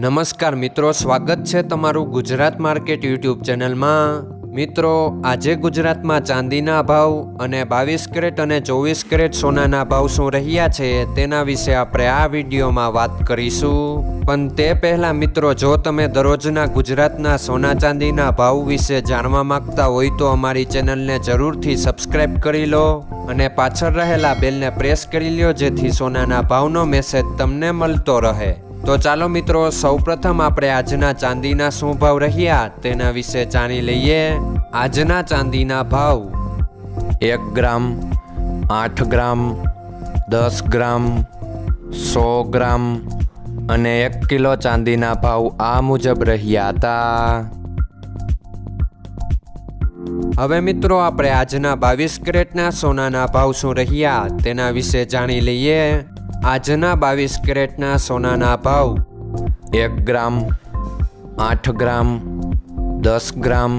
નમસ્કાર મિત્રો, સ્વાગત છે તમારું ગુજરાત માર્કેટ યુટ્યુબ ચેનલમાં। મિત્રો, આજે ગુજરાતમાં ચાંદીના ભાવ અને 22 કેરેટ અને 24 કેરેટ સોનાના ભાવ શું રહ્યા છે તેના વિશે આપણે આ વિડીયોમાં વાત કરીશું। પણ તે પહેલાં મિત્રો, જો તમે દરરોજના ગુજરાતના સોના ચાંદીના ભાવ વિશે જાણવા માંગતા હોય તો અમારી ચેનલને જરૂરથી સબસ્ક્રાઈબ કરી લો અને પાછળ રહેલા બેલને પ્રેસ કરી લો, જેથી સોનાના ભાવનો મેસેજ તમને મળતો રહે। તો ચાલો મિત્રો, સૌપ્રથમ આપણે આજના ચાંદીના શું ભાવ રહ્યા તેના વિશે જાણી લઈએ। આજના ચાંદીના ભાવ 1 ગ્રામ, 8 ગ્રામ, 10 ગ્રામ, 100 ગ્રામ અને 1 કિલો ચાંદીના ભાવ આ મુજબ રહ્યા હતા। હવે મિત્રો, આપણે આજના 22 કેરેટના સોનાના ભાવ શું રહ્યા તેના વિશે જાણી લઈએ। આજના 22 કેરેટના સોનાના ભાવ 1 ગ્રામ, 8 ગ્રામ, 10 ગ્રામ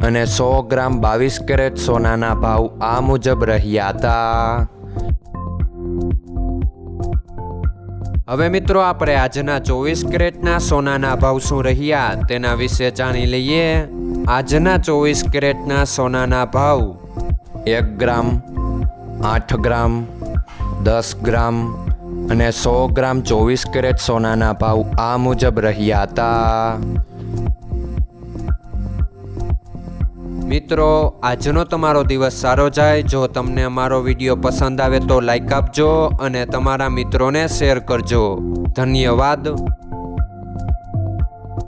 અને 100 ગ્રામ 22 કેરેટ સોનાના ભાવ આ મુજબ રહ્યા હતા। હવે મિત્રો, આપણે આજના 24 કેરેટના સોનાના ભાવ શું રહ્યા તેના વિશે જાણી લઈએ। આજના 24 કેરેટના સોનાના ભાવ 1 ગ્રામ, 8 ગ્રામ, 10 ગ્રામ અને 100 ગ્રામ 24 કેરેટ સોનાના ભાવ આ મુજબ રહ્યા હતા। મિત્રો, આજનો તમારો દિવસ સારો જાય। જો તમને અમારો વિડીયો પસંદ આવે તો લાઈક આપજો અને તમારા મિત્રોને શેર કરજો। ધન્યવાદ।